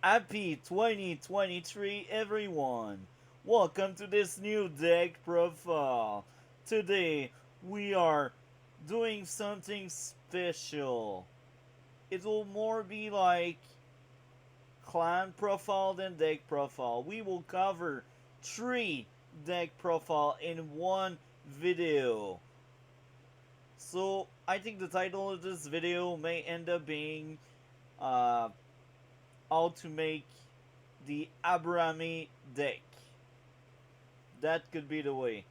Happy 2023 everyone! Welcome to this new deck profile. Today we are doing something special. It will more be like clan profile than deck profile. We will cover 3 deck profile in one video. So I think the title of this video may end up being uh, how to make the aburame deck. That could be the way.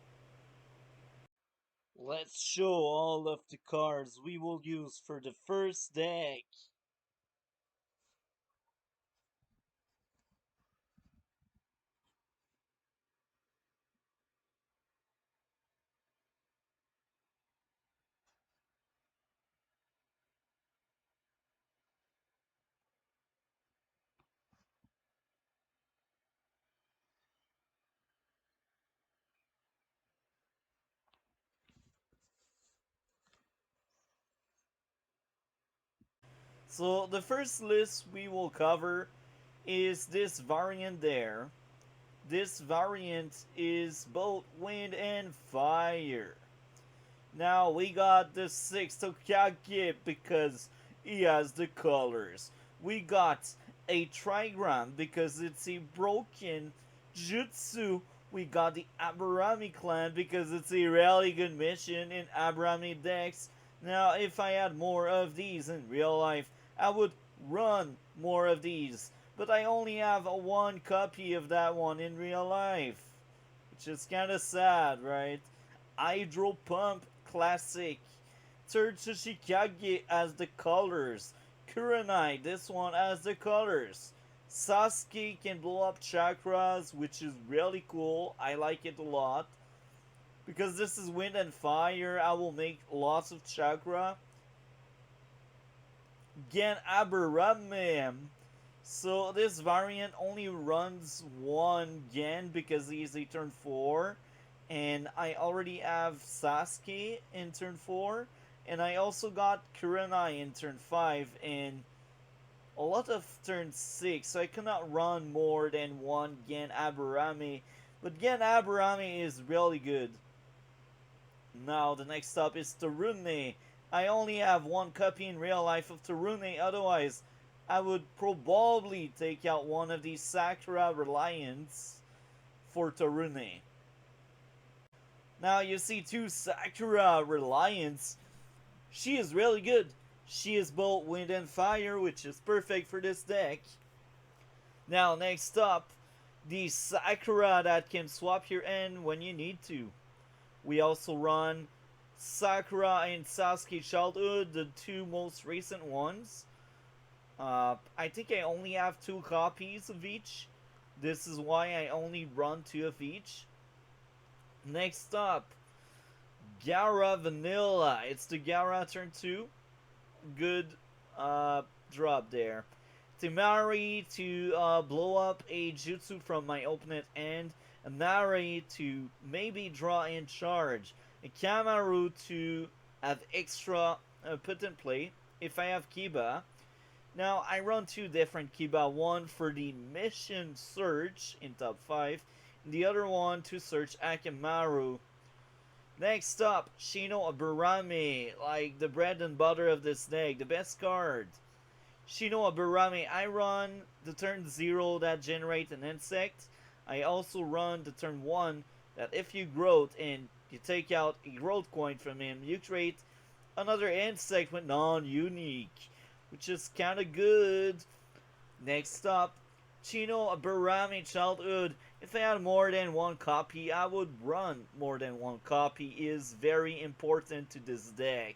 Let's show all of the cards we will use for the first deck. So the first list we will cover is this variant there. This variant is both wind and fire. Now we got the 6 Tokage because he has the colors. We got a Trigram because it's a broken Jutsu. We got the Aburame clan because it's a really good mission in Aburame decks. Now if I had more of these in real life, I would run more of these. But I only have a one copy of that one in real life. Which is kinda sad, right? Hydro Pump Classic. Third Tsuchikage as the colors. Kurenai, this one as the colors. Sasuke can blow up chakras, which is really cool. I like it a lot. Because this is wind and fire, I will make lots of chakra. Gen Aburame. So this variant only runs one Gen because he's a turn 4. And I already have Sasuke in turn 4. And I also got Kurenai in turn 5 and a lot of turn 6. So I cannot run more than one Gen Aburame. But Gen Aburame is really good. Now the next up is Tarune. I only have one copy in real life of Tarune, otherwise I would probably take out one of these Sakura Reliance for Tarune. Now you see two Sakura Reliance. She is really good. She is both wind and fire, which is perfect for this deck. Now next up, the Sakura that can swap your end when you need to. We also run Sakura and Sasuke Childhood, the two most recent ones. I think I only have 2 copies of each. This is why I only run 2 of each. Next up, Gaara Vanilla. It's the Gaara turn 2. Good drop there. Temari to blow up a jutsu from my opponent end. A Nari to maybe draw and charge. A Kamaru to have extra put in play if I have Kiba. Now I run 2 different Kiba. One for the mission search in top 5. And the other one to search Akamaru. Next up, Shino Aburame, like the bread and butter of this deck, the best card. Shino Aburame, I run the turn 0 that generate an insect. I also run the turn 1 that if you growth and you take out a growth coin from him, you create another insect with non-unique, which is kinda good. Next up, Chino Aburame Childhood. If I had more than one copy, I would run more than one copy. It is very important to this deck.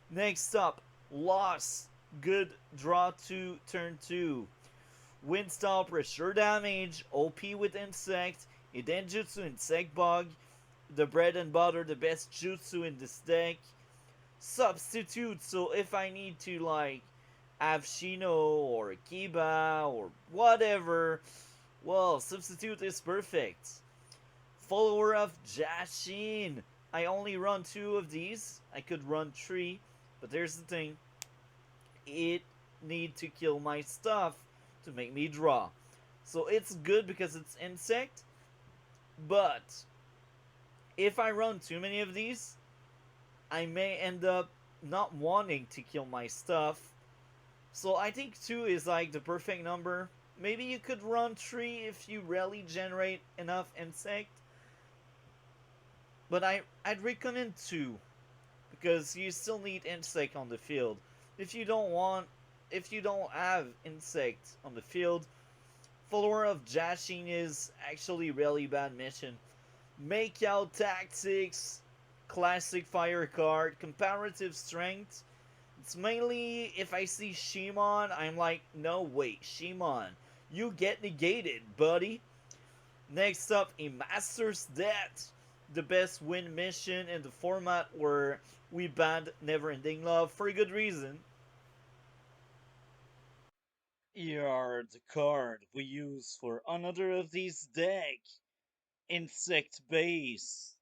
Next up, Loss. Good draw 2, turn 2. Wind Style, pressure damage, OP with insect, Idenjutsu, insect bug, the bread and butter, the best jutsu in this deck. Substitute, so if I need to like have Shino or Kiba or whatever, well, substitute is perfect. Follower of Jashin. I only run 2 of these. I could run 3, but there's the thing. It need to kill my stuff to make me draw. So it's good because it's insect, but if I run too many of these, I may end up not wanting to kill my stuff. So I think 2 is like the perfect number. Maybe you could run 3 if you really generate enough insect, but I'd recommend 2 because you still need insect on the field. If you don't want, if you don't have insect on the field, follower of Jashin is actually really bad mission. Make out tactics, classic fire card, comparative strength. It's mainly if I see Shimon, I'm like, no wait, Shimon, you get negated, buddy. Next up, a Master's Debt, the best win mission in the format where we banned Neverending Love for a good reason. Here are the card we use for another of these deck. Insect Base.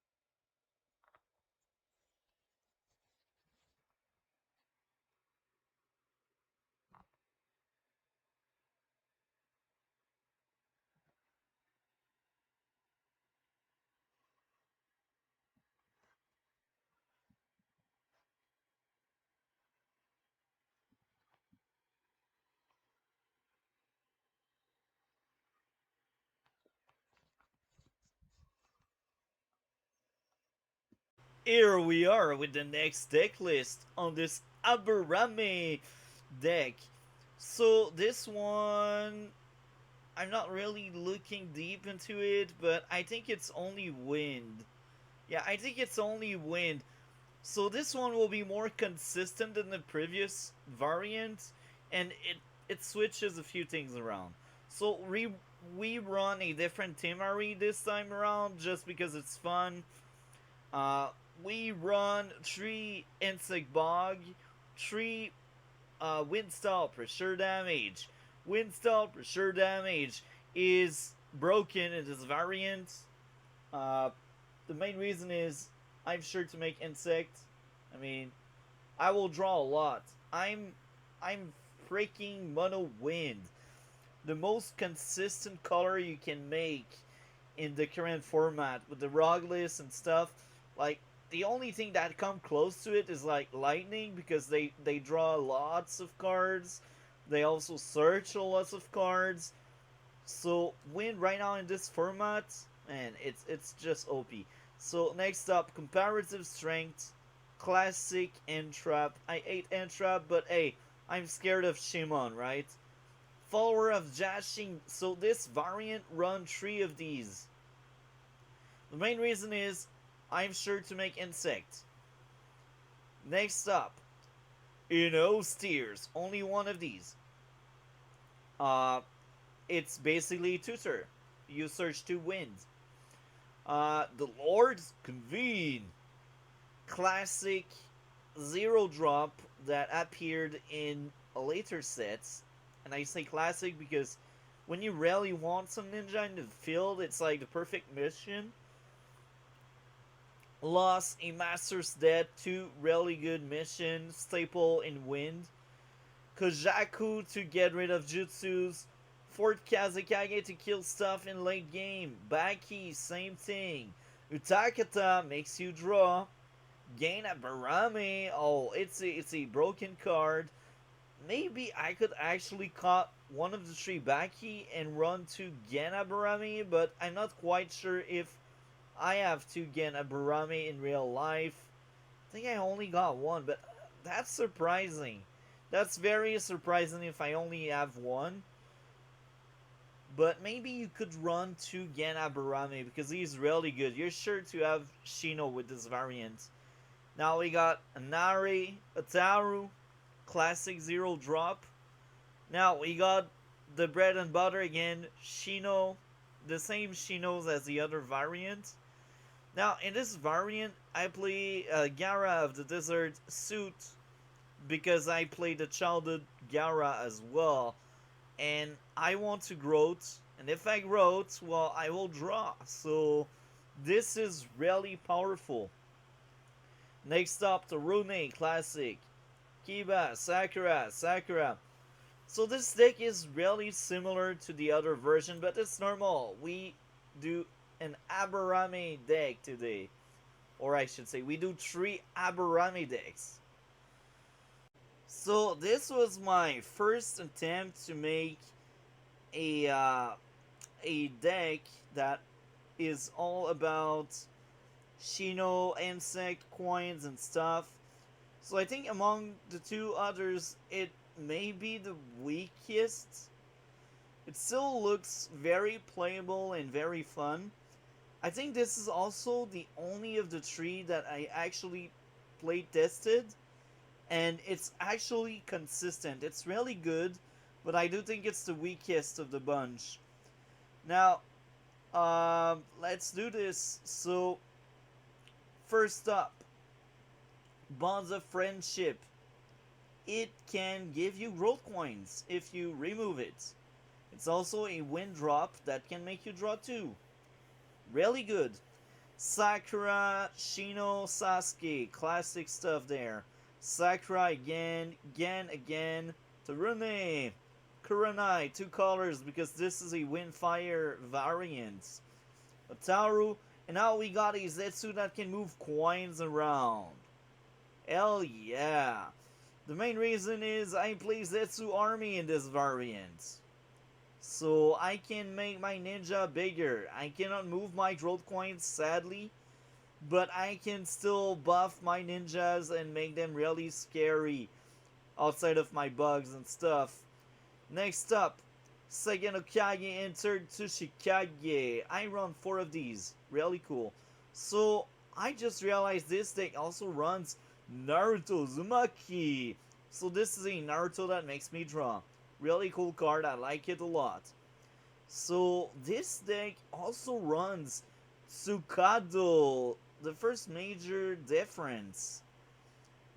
Here we are with the next deck list on this aburame deck. So this one, I'm not really looking deep into it, but I think it's only wind. Yeah, I think it's only wind. So this one will be more consistent than the previous variant, and it switches a few things around. So we run a different Timari this time around just because it's fun. Uh, we run 3 Insect Bog, 3 Windstall Pressure Damage. Windstall Pressure Damage is broken in this variant. Uh, the main reason is I'm sure to make Insect. I mean, I will draw a lot. I'm freaking mono wind. The most consistent color you can make in the current format with the Rogless and stuff. Like the only thing that come close to it is like Lightning because they draw lots of cards. They also search a lots of cards. So win right now in this format, man, it's just OP. So next up, comparative strength, classic entrap. I hate entrap, but hey, I'm scared of Shimon, right? Follower of Jashin. So this variant run 3 of these. The main reason is I'm sure to make insect. Next up, Steers. Only one of these. Uh, it's basically tutor. You search to win. The Lords Convene. Classic zero drop that appeared in later sets. And I say classic because when you really want some ninja in the field, it's like the perfect mission. Lost a Master's Debt, 2 really good missions, staple in wind. Kojaku to get rid of jutsus. Fort Kazekage to kill stuff in late game. Baki, same thing. Utakata makes you draw. Gain a Barame. Oh, it's a broken card. Maybe I could actually cut one of the 3 Baki and run to Gena Barame, but I'm not quite sure if I have 2 Gena Barame in real life. I think I only got 1, but that's surprising. That's very surprising if I only have 1. But maybe you could run 2 Gena Barame because he's really good. You're sure to have Shino with this variant. Now we got Anari, Ataru, classic zero drop. Now we got the bread and butter again, Shino, the same Shinos as the other variant. Now in this variant, I play Gara of the Desert suit because I play the childhood Gara as well, and I want to growth. And if I growth, well, I will draw. So this is really powerful. Next up, the Rune Classic. Kiba, Sakura, Sakura. So this deck is really similar to the other version, but it's normal. We do an aburame deck today. Or I should say, we do 3 aburame decks. So this was my first attempt to make a a deck that is all about Shino insect coins and stuff. So I think among the two others, it may be the weakest. It still looks very playable and very fun. I think this is also the only of the three that I actually play tested, and it's actually consistent. It's really good, but I do think it's the weakest of the bunch. Now, let's do this. So, first up, Bonds of Friendship. It can give you growth coins if you remove it. It's also a wind drop that can make you draw 2. Really good. Sakura, Shino, Sasuke. Classic stuff there. Sakura again, Gen again. Tarune. Kuranai, 2 colors because this is a wind fire variant. Ataru, and now we got a Zetsu that can move coins around. Hell yeah. The main reason is I play Zetsu Army in this variant. So I can make my ninja bigger. I cannot move my growth coins sadly, but I can still buff my ninjas and make them really scary outside of my bugs and stuff. Next up, Seigen Okage entered Tsushikage. I run 4 of these. Really cool. So I just realized this deck also runs Naruto Uzumaki. So this is a Naruto that makes me draw. Really cool card, I like it a lot. So this deck also runs Tsukado, the first major difference.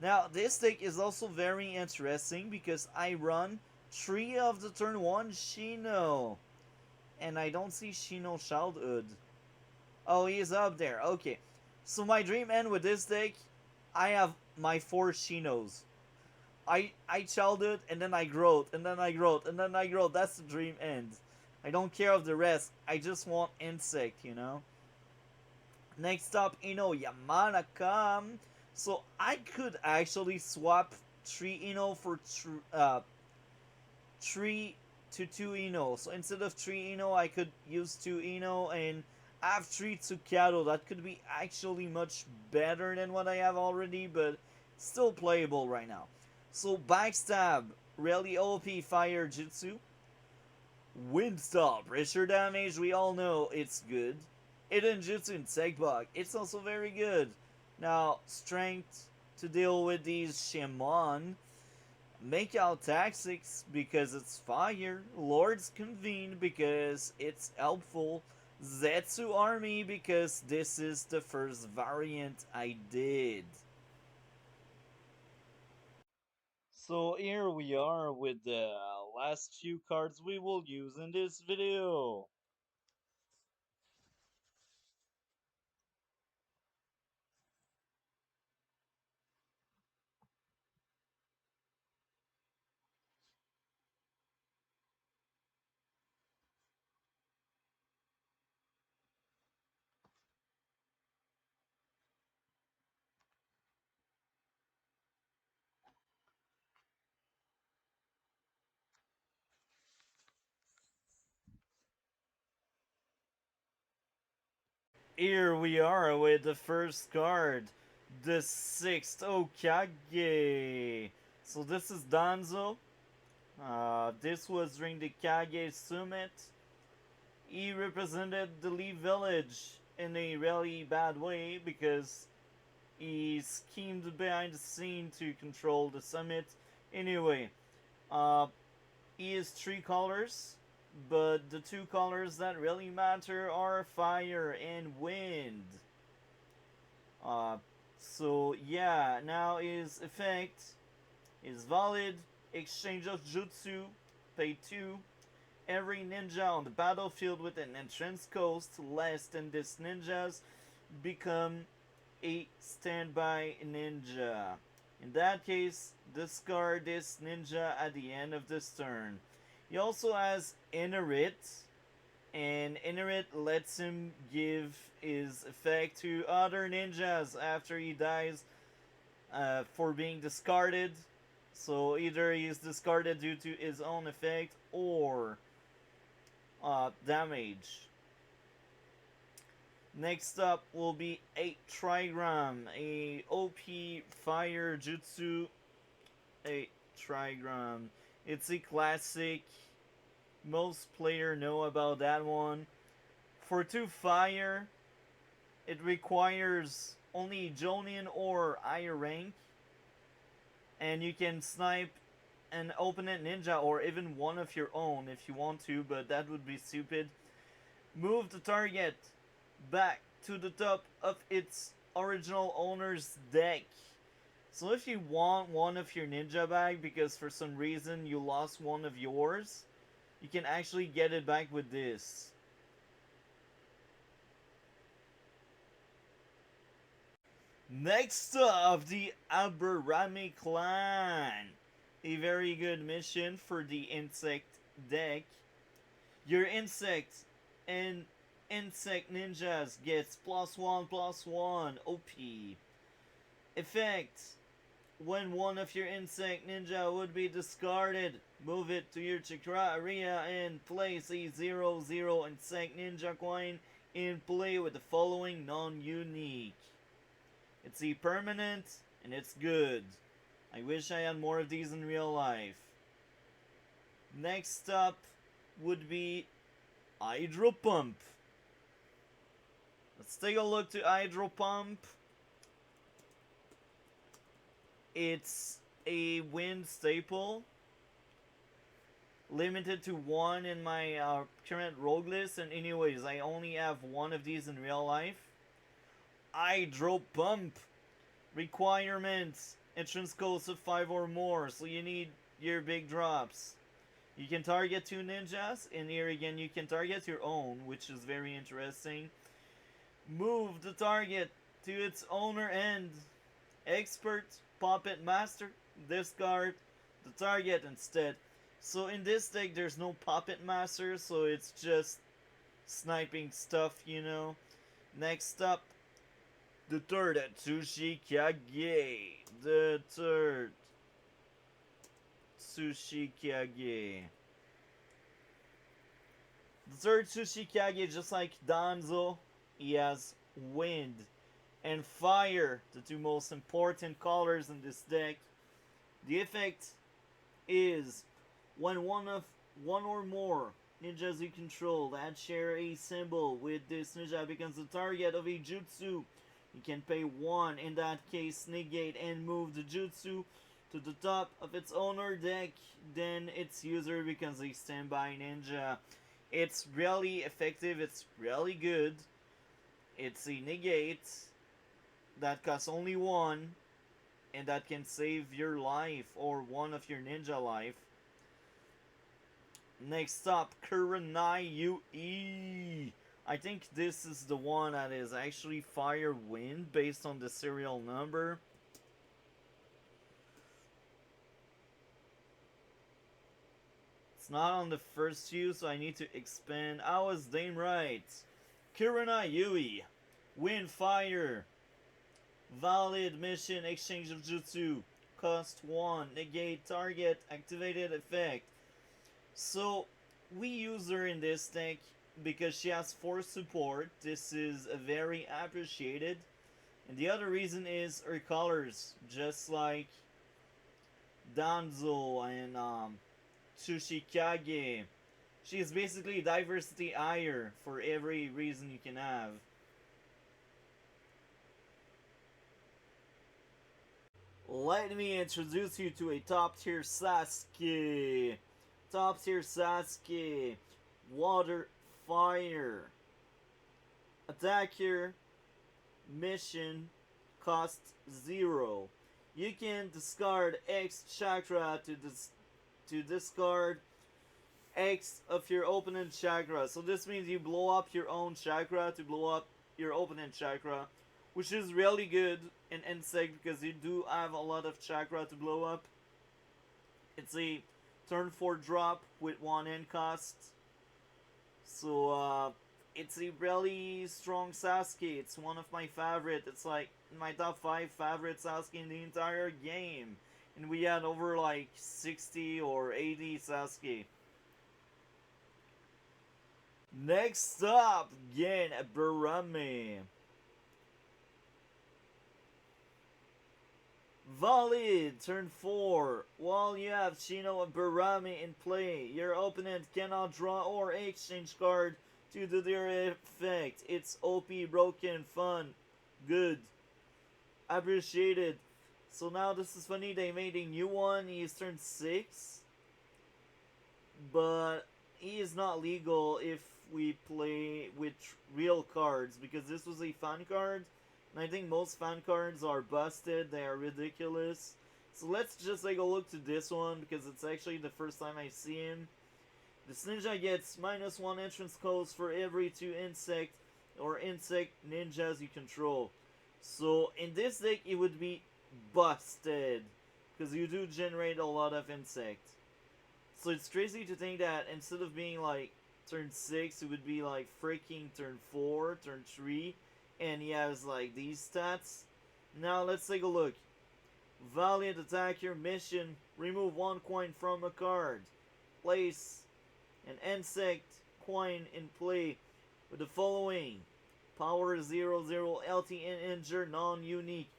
Now this deck is also very interesting because I run 3 of the turn 1 Shino. And I don't see Shino Childhood. Oh, he is up there. Okay. So my dream end with this deck, I have my 4 Shinos. I childhood and then I growth and then I growth and then I growth. That's the dream end. I don't care of the rest. I just want insect, you know. Next up, Yamanaka. So I could actually swap 3 for 3 to 2 So instead of 3 I could use 2 and have 3 Tsukado. That could be actually much better than what I have already, but still playable right now. So Backstab, really OP fire jutsu. Windstop, pressure damage, we all know it's good. Hidden Jutsu and Segbug, it's also very good. Now, Strength to deal with these Shaman. Make out Tactics because it's fire. Lords Convene because it's helpful. Zetsu Army because this is the first variant I did. So here we are with the last few cards we will use in this video. Here we are with the first card, the 6th Okage. So this is Danzo. This was during the Kage Summit. He represented the Lee Village in a really bad way because he schemed behind the scene to control the summit. Anyway, uh, he is 3 colors, but the 2 colors that really matter are fire and wind. Uh, so yeah, now his effect is valid. Exchange of jutsu, pay 2. Every ninja on the battlefield with an entrance cost less than this ninja's become a standby ninja. In that case, discard this ninja at the end of this turn. He also has Inherit, and Inherit lets him give his effect to other ninjas after he dies for being discarded. So either he is discarded due to his own effect or damage. Next up will be 8 Trigram, a OP fire jutsu. 8 Trigram. It's a classic. Most players know about that one. For 2 fire, it requires only Jonin or higher rank. And you can snipe an opponent ninja or even one of your own if you want to, but that would be stupid. Move the target back to the top of its original owner's deck. So if you want one of your ninja back because for some reason you lost one of yours, you can actually get it back with this. Next up, the Aburame clan. A very good mission for the insect deck. Your insect and insect ninjas gets +1/+1 OP. Effect. When one of your insect ninja would be discarded, move it to your chakra area and place a 0/0 insect ninja coin in play with the following non-unique. It's a permanent and it's good. I wish I had more of these in real life. Next up would be Hydro Pump. Let's take a look to Hydro Pump. It's a wind staple. Limited to 1 in my current rogue list, and anyways, I only have 1 of these in real life. Hydro Pump. Requirements. Entrance cost of 5 or more, so you need your big drops. You can target 2 ninjas, and here again you can target your own, which is very interesting. Move the target to its owner end. Expert, Puppet Master, discard the target instead. So in this deck there's no Puppet Master, so it's just sniping stuff, you know. Next up, the third Tsushikage. The third Tsushikage. The third Tsushikage, just like Danzo, he has wind and fire, the 2 most important colors in this deck. The effect is when one or more ninjas you control that share a symbol with this ninja becomes the target of a jutsu, you can pay 1, in that case negate and move the jutsu to the top of its owner deck. Then its user becomes a standby ninja. It's really effective, it's really good. It's a negate that costs only 1, and that can save your life or one of your ninja life. Next up, Kurenai UE. I think this is the one that is actually fire wind based on the serial number. It's not on the first few, so I need to expand. I was damn right. Kurenai UE. Wind fire. Valid mission exchange of jutsu. Cost 1. Negate target activated effect. So we use her in this deck because she has force support. This is very appreciated. And the other reason is her colors, just like Danzo and Tsushikage. She is basically diversity higher for every reason you can have. Let me introduce you to a top tier Sasuke. Top tier Sasuke. Water, fire. Attacker. Mission. Cost 0. You can discard X chakra to discard X of your opponent's chakra. So this means you blow up your own chakra to blow up your opponent's chakra. which is really good in Insect because you do have a lot of chakra to blow up. It's a turn 4 drop with 1 end cost. So, it's a really strong Sasuke. It's one of my favorite. It's like my top 5 favorite Sasuke in the entire game. And we had over like 60 or 80 Sasuke. Next up, again, aburame. Valid, turn 4. While you have Shino aburame in play, your opponent cannot draw or exchange card to do their effect. It's OP, broken, fun, good, appreciated. So now this is funny, they made a new one. He is turn 6, but he is not legal if we play with real cards, because this was a fan card, and I think most fan cards are busted. They are ridiculous. So let's just take a look to this one, because it's actually the first time I see him. This ninja gets -1 entrance cost for every 2 insect or insect ninjas you control. So in this deck it would be busted, because you do generate a lot of insect. So it's crazy to think that instead of being like turn 6, it would be like freaking turn 4, turn 3, and he has like these stats. Now let's take a look. Valiant attacker mission, remove 1 coin from a card. Place an insect coin in play with the following: power 0/0, LT and injure, non-unique.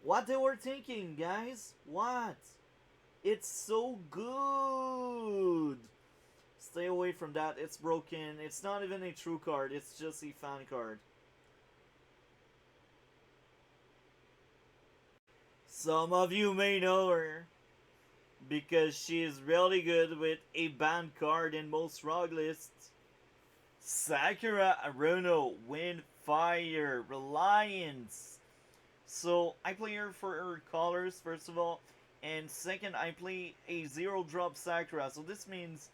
What they were thinking, guys? What? It's so good! Stay away from that, it's broken. It's not even a true card, it's just a fan card. Some of you may know her because she is really good with a banned card in most ROG lists. Sakura Aruno, Wind, Fire, Reliance. So I play her for her colors, first of all, and second, I play a 0-drop Sakura. So this means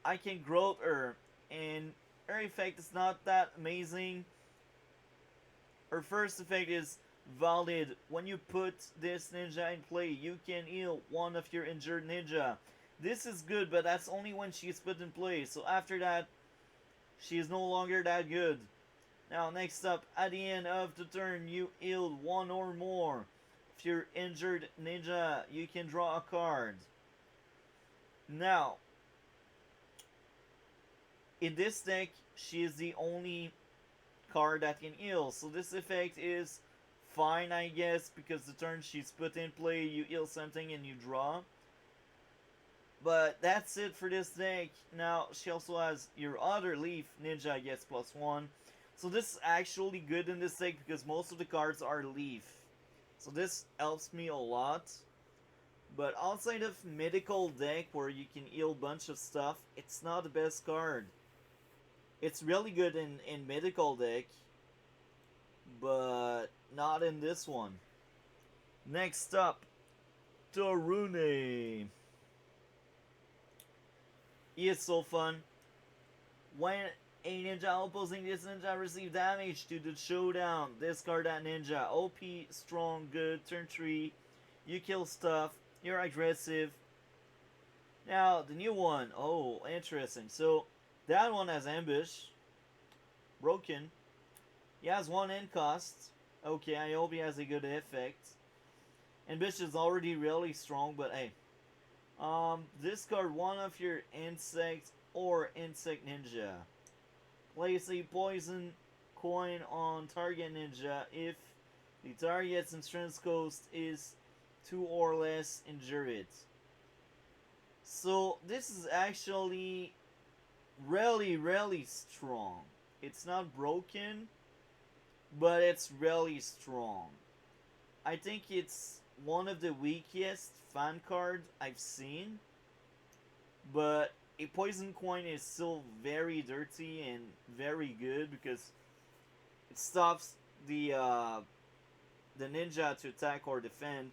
I can growth her, and her effect is not that amazing. Her first effect is valid. When you put this ninja in play, you can heal one of your injured ninja. This is good, but that's only when she's put in play. So after that, she is no longer that good. Now next up, at the end of the turn, you healed 1 or more. If you're injured ninja, you can draw a card. Now, in this deck, she is the only card that can heal. So this effect is fine, I guess, because the turn she's put in play, you heal something and you draw. But that's it for this deck. Now, she also has your other Leaf Ninja gets +1. So this is actually good in this deck because most of the cards are Leaf. So this helps me a lot. But outside of Mythical deck where you can heal a bunch of stuff, it's not the best card. It's really good in Mythical deck, but not in this one. Next up, Torune. He is so fun. When a ninja opposing this ninja receive damage to the showdown, discard that ninja. OP, strong, good, turn 3. You kill stuff, you're aggressive. Now, the new one. Oh, interesting. So, that one has ambush. Broken. He has 1 end cost. Okay, I hope he has a good effect. Ambush is already really strong, but hey. Discard 1 of your insect or insect ninja. Place a poison coin on target ninja if the target's insurance cost is 2 or less, injure it. So this is actually really strong. It's not broken, but it's really strong. I think it's one of the weakest fan cards I've seen, but a poison coin is still very dirty and very good because it stops the ninja to attack or defend.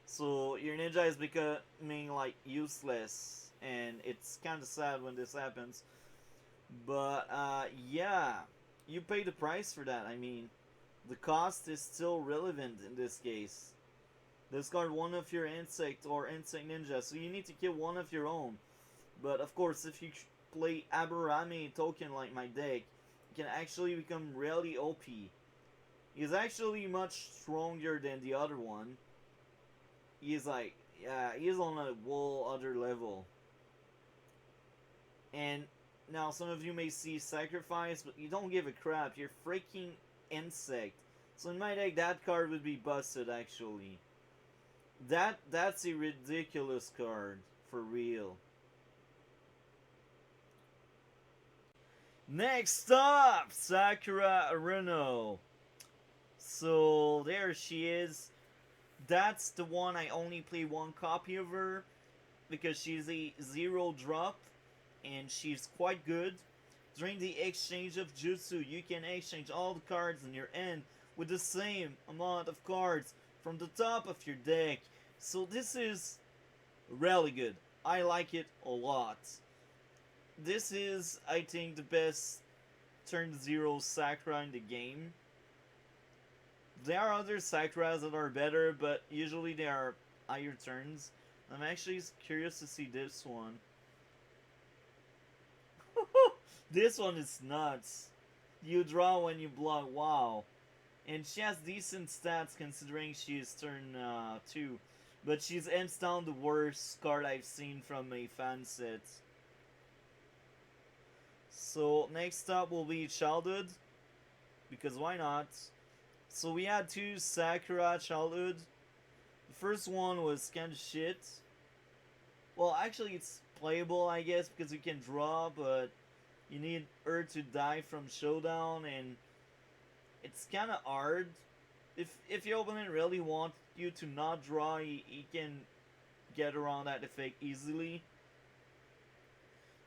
So your ninja is becoming like useless, and it's kind of sad when this happens. But yeah, you pay the price for that. I mean, the cost is still relevant in this case. Discard one of your insect or insect ninja, so you need to kill one of your own. But of course, if you play aburame token like my deck, it can actually become really OP. He's actually much stronger than the other one. He's like, yeah, he's on a whole other level. And now some of you may see sacrifice, but you don't give a crap. You're freaking insect. So in my deck, that card would be busted actually. That's a ridiculous card for real. Next up, Sakura Aruno. So there she is. That's the one I only play one copy of her because she's a 0 drop and she's quite good. During the exchange of Jutsu, you can exchange all the cards in your end with the same amount of cards from the top of your deck. So this is really good. I like it a lot. This is, I think, the best turn 0 Sakura in the game. There are other Sakuras that are better, but usually they are higher turns. I'm actually curious to see this one. This one is nuts. You draw when you block, wow. And she has decent stats considering she is turn 2. But she's hands down the worst card I've seen from a fan set. So next up will be Childhood. Because why not? So we had 2 Sakura Childhood. The first one was kind of shit. Well, actually it's playable I guess because you can draw, but you need her to die from Showdown and it's kind of hard. If your opponent really wants you to not draw, he can get around that effect easily.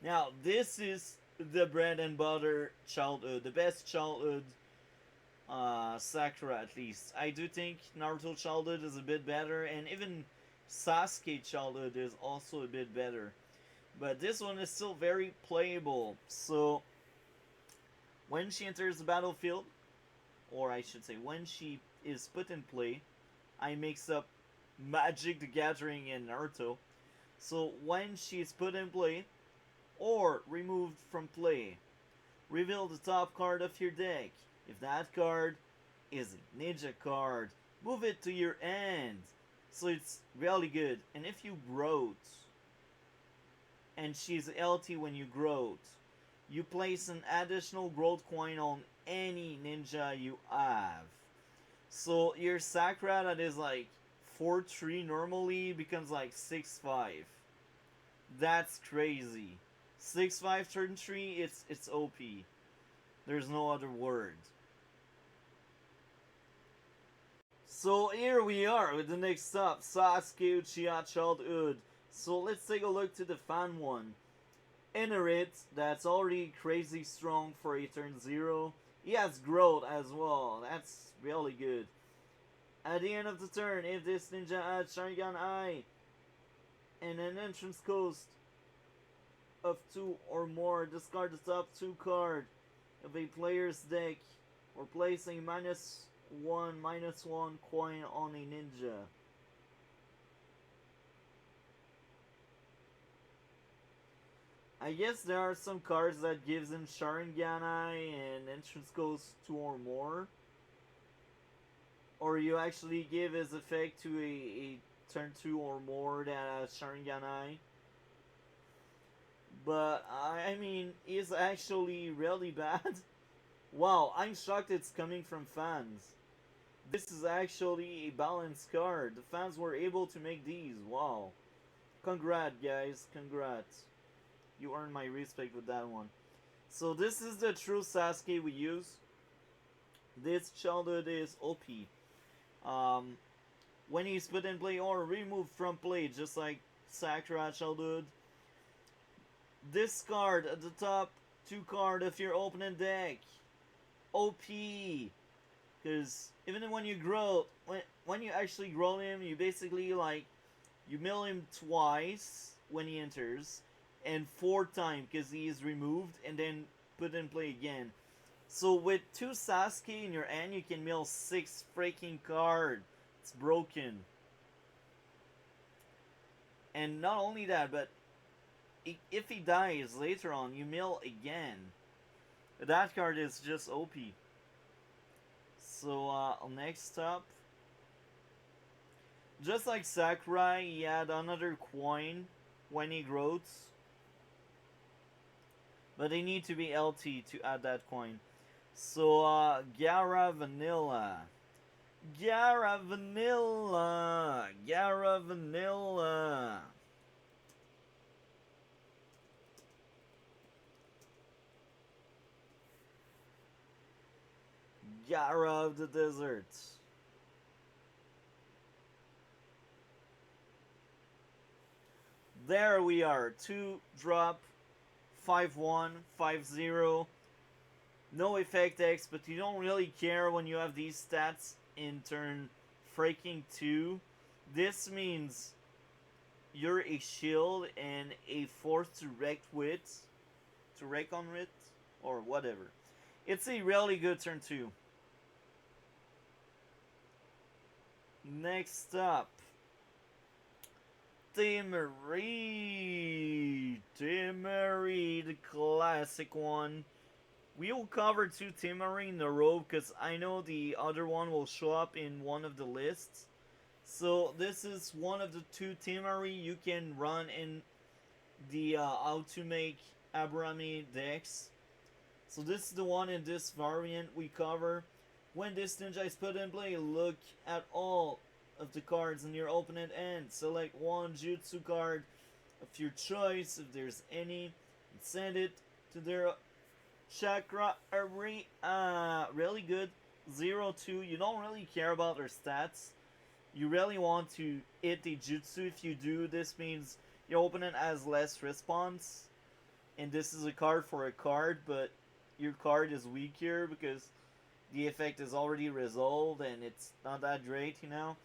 Now, this is the bread and butter Childhood, the best Childhood Sakura at least. I do think Naruto Childhood is a bit better, and even Sasuke Childhood is also a bit better. But this one is still very playable. So, when she enters the battlefield, or I should say, when she is put in play, I mix up Magic the Gathering and Naruto. So, when she is put in play, or removed from play, reveal the top card of your deck. If that card is a ninja card, move it to your end. So it's really good. And if you growth, and she's LT when you growth, you place an additional growth coin on any ninja you have. So your Sakura that is like 4-3 normally becomes like 6-5. That's crazy. 6-5 turn 3, it's OP. There's no other word. So here we are with the next up, Sasuke Uchiha Childhood. So let's take a look to the fan one. Inherit, that's already crazy strong for a turn 0. He has growth as well, that's really good. At the end of the turn, if this ninja adds Sharingan Eye and an entrance cost of 2 or more, discard the top 2 card of a player's deck or place a -1/-1 coin on a ninja. I guess there are some cards that gives him Sharingan Eye and entrance cost 2 or more. Or you actually give his effect to a turn 2 or more that has Sharingan Eye. But, I mean, it's actually really bad. Wow, I'm shocked it's coming from fans. This is actually a balanced card. The fans were able to make these. Wow. Congrats, guys. Congrats. You earned my respect with that one. So this is the true Sasuke we use. This Childhood is OP. When he's put in play or removed from play, just like Sakura Childhood, discard at the top 2 card of your opponent deck. OP. Because even when you grow, when you actually grow him, you basically like, you mill him twice when he enters, and 4 times because he is removed and then put in play again. So with two Sasuke in your hand, you can mill 6 freaking card. It's broken. And not only that, but if he dies later on, you mill again. That card is just OP. So next up, just like Sakurai, he had another coin when he grows, but they need to be LT to add that coin. So Gara Vanilla. Gara Vanilla. Gara Vanilla. Gara of the Desert. There we are. 2 drop, 5-1, 5-0. No effect X, but you don't really care when you have these stats in turn freaking 2. This means you're a shield and a force to wreck with, to wreck on with, or whatever. It's a really good turn 2. Next up, Timmery. Timmery, the classic one. We will cover 2 Timmery in a row because I know the other one will show up in one of the lists. So this is one of the 2 Timmery you can run in the how to make aburame decks. So this is the one in this variant we cover. When this ninja is put in play, look at all of the cards in your opponent end. Select one jutsu card of your choice, if there's any, and send it to their chakra arena. Really good. 0-2. You don't really care about their stats. You really want to hit the jutsu. If you do, this means your opponent has less response. And this is a card for a card, but your card is weaker because the effect is already resolved and it's not that great, you know?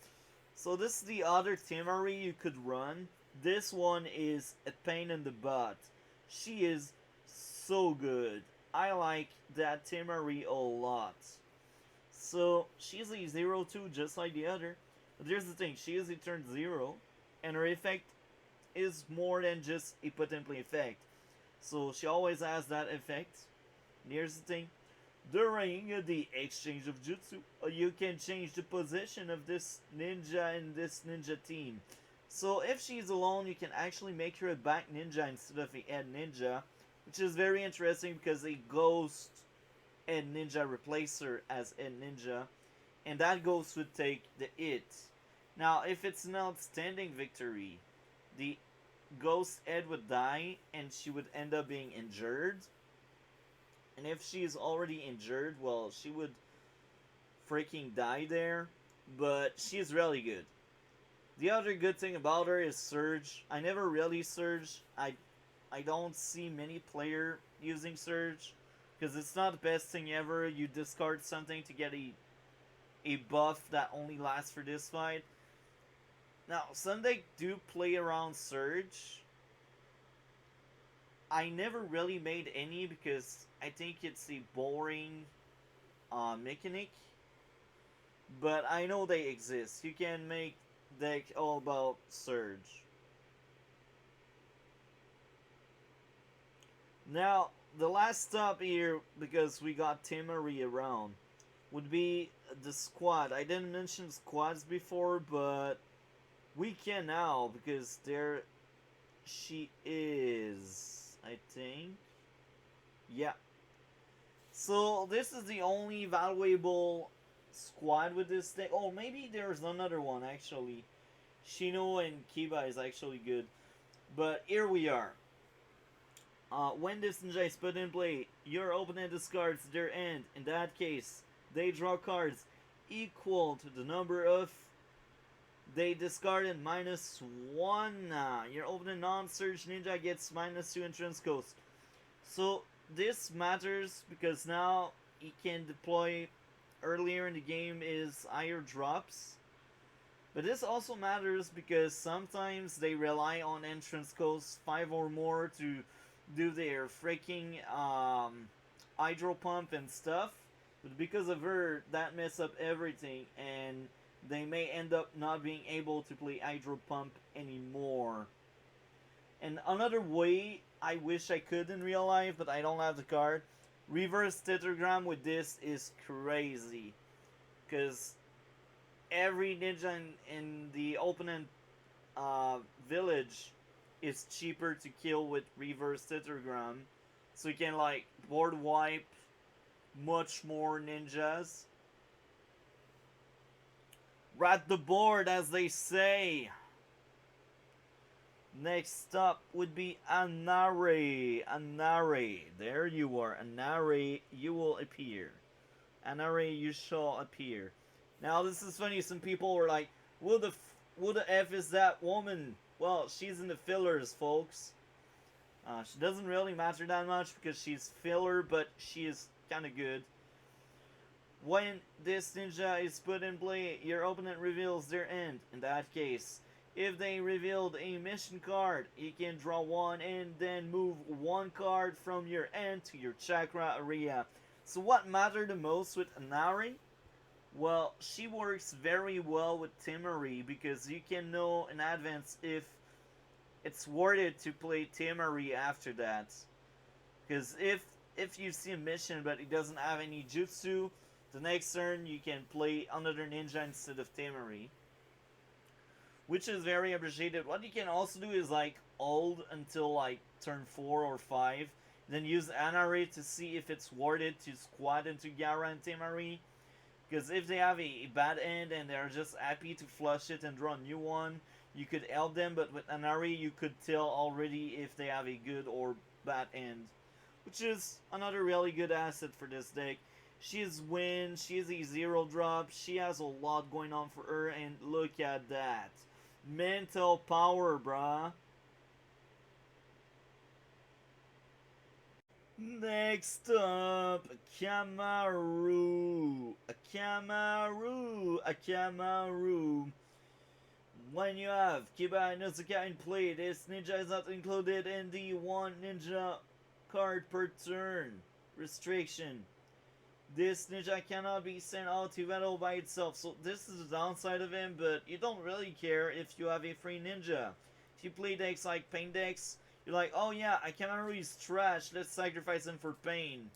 So this is the other Timmery you could run. This one is a pain in the butt. She is so good. I like that Timmery a lot. So she's a 0-2 just like the other. But here's the thing, she is a turn 0 and her effect is more than just a put in play effect. So she always has that effect. And here's the thing, during the exchange of jutsu, you can change the position of this ninja and this ninja team. So if she's alone, you can actually make her a back ninja instead of a head ninja, which is very interesting because a ghost head ninja replaces her as head ninja, and that ghost would take the hit. Now, if it's an outstanding victory, the ghost head would die and she would end up being injured. And if she's already injured, well, she would freaking die there. But she's really good. The other good thing about her is Surge. I never really Surge. I don't see many player using Surge because it's not the best thing ever. You discard something to get a buff that only lasts for this fight. Now, some deck do play around Surge. I never really made any because I think it's a boring mechanic. But I know they exist. You can make deck all about Surge. Now, the last stop here, because we got Timmery around, would be the squad. I didn't mention squads before, but we can now because there she is, I think. Yeah. So this is the only valuable squad with this deck. Oh, maybe there's another one actually. Shino and Kiba is actually good. But here we are. When this ninja is put in play, your opponent discards their end. In that case, they draw cards equal to the number of they discarded -1. Your opponent non-surge ninja gets -2 entrance cost. So this matters because now he can deploy earlier in the game is higher drops. But this also matters because sometimes they rely on entrance costs 5 or more to do their freaking hydro pump and stuff, but because of her, that mess up everything, and they may end up not being able to play hydro pump anymore. And another way I wish I could in real life, but I don't have the card. Reverse tetragram with this is crazy, because every ninja in the opponent village is cheaper to kill with reverse tetragram, so you can like board wipe much more ninjas. Rat the board, as they say. Next up would be Anare. Anare. There you are. Anare, you will appear. Anare, you shall appear. Now, this is funny. Some people were like, who the F is that woman? Well, she's in the fillers, folks. She doesn't really matter that much because she's filler, but she is kind of good. When this ninja is put in play, your opponent reveals their end. In that case, if they revealed a mission card, you can draw one and then move one card from your end to your chakra area. So what mattered the most with Anari? Well, she works very well with Timari because you can know in advance if it's worth it to play Timari after that. Because if you see a mission but it doesn't have any jutsu, the next turn you can play another ninja instead of Timari, which is very appreciated. What you can also do is like hold until like turn 4 or 5, then use Anare to see if it's worth it to squad into Gara and Temari. Because if they have a bad end and they're just happy to flush it and draw a new one, you could help them, but with Anari you could tell already if they have a good or bad end, which is another really good asset for this deck. She is win, she is a 0 drop, she has a lot going on for her, and look at that. Mental power, bruh. Next up, Kamaru. A Kamaru. When you have Kiba and Izuka in play, this ninja is not included in the 1 ninja card per turn restriction. This ninja cannot be sent out to battle by itself, so this is the downside of him, but you don't really care if you have a free ninja. If you play decks like Pain decks, you're like, oh yeah, Akamaru is trash, let's sacrifice him for Pain.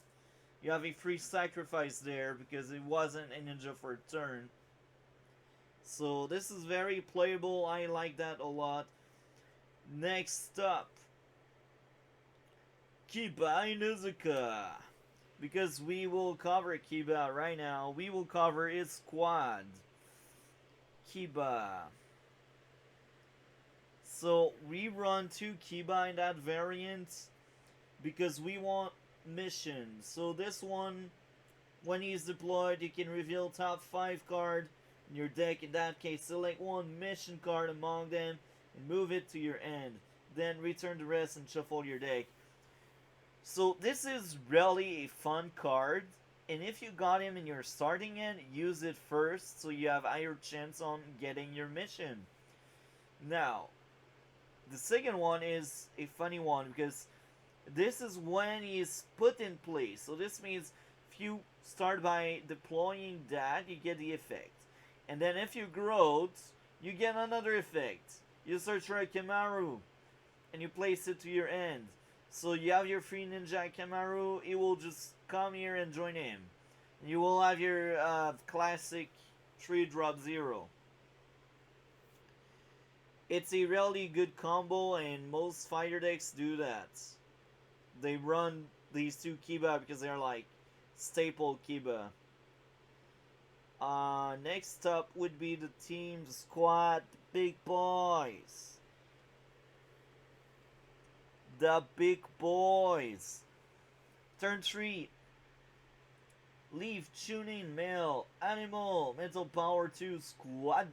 You have a free sacrifice there because it wasn't a ninja for a turn. So this is very playable, I like that a lot. Next up, Kiba Inuzuka. Because we will cover Kiba right now, we will cover his squad. Kiba. So we run 2 Kiba in that variant because we want missions. So this one, when he's deployed, you can reveal top 5 card in your deck. In that case, select one mission card among them and move it to your end. Then return the rest and shuffle your deck. So this is really a fun card, and if you got him in your starting end, use it first so you have higher chance on getting your mission. Now, the second one is a funny one because this is when he's put in place. So this means if you start by deploying that, you get the effect. And then if you growth, you get another effect. You search for a Kamaru and you place it to your end. So you have your free ninja Kamaru, he will just come here and join him. You will have your classic 3-drop 0. It's a really good combo and most fighter decks do that. They run these 2 Kiba because they're like staple Kiba. Next up would be the team squad big boys. The big boys. Turn 3. Leaf tuning male animal mental power 2 squad.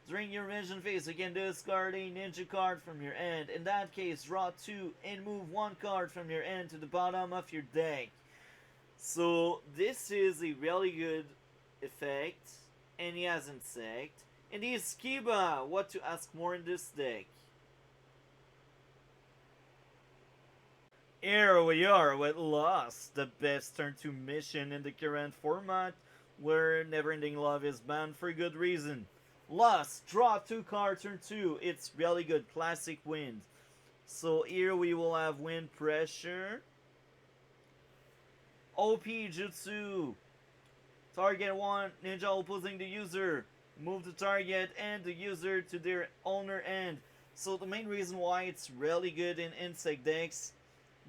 During your mission phase, you can discard a ninja card from your end. In that case, draw 2 and move 1 card from your end to the bottom of your deck. So this is a really good effect, and he has insect. And he is Kiba. What to ask more in this deck? Here we are with Lost, the best turn 2 mission in the current format, where Neverending Love is banned for good reason. Lost, draw 2 cards turn 2. It's really good, classic wind. So here we will have wind pressure. OP Jutsu. Target 1, ninja opposing the user. Move the target and the user to their owner end. So the main reason why it's really good in insect decks,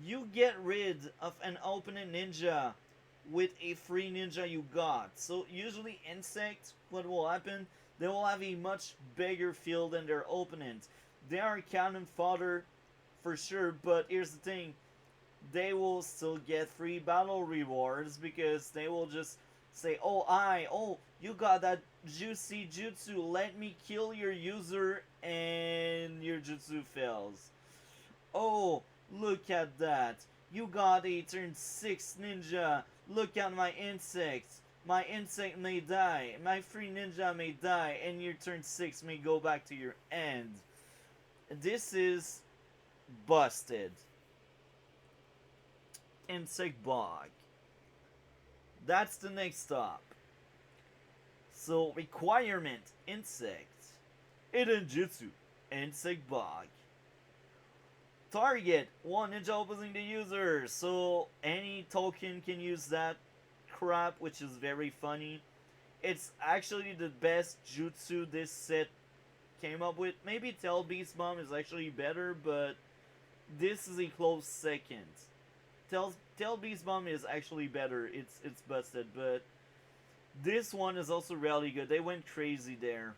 you get rid of an opponent ninja with a free ninja you got. So usually insect, what will happen? They will have a much bigger field than their opponent. They are cannon fodder for sure, but here's the thing. They will still get free battle rewards because they will just say, oh, you got that juicy jutsu, let me kill your user, and your jutsu fails. Oh, look at that. You got a turn 6 ninja. Look at my insects. My insect may die. My free ninja may die. And your turn 6 may go back to your end. This is busted. Insect bog. That's the next stop. So, requirement insect. Hidden jutsu. Insect bog. Target 1 ninja opposing the user. So any token can use that crap, which is very funny. It's actually the best jutsu this set came up with. Maybe Tell Beast Bomb is actually better, but this is a close second. Tell Beast Bomb is actually better. It's busted, but this one is also really good. They went crazy there.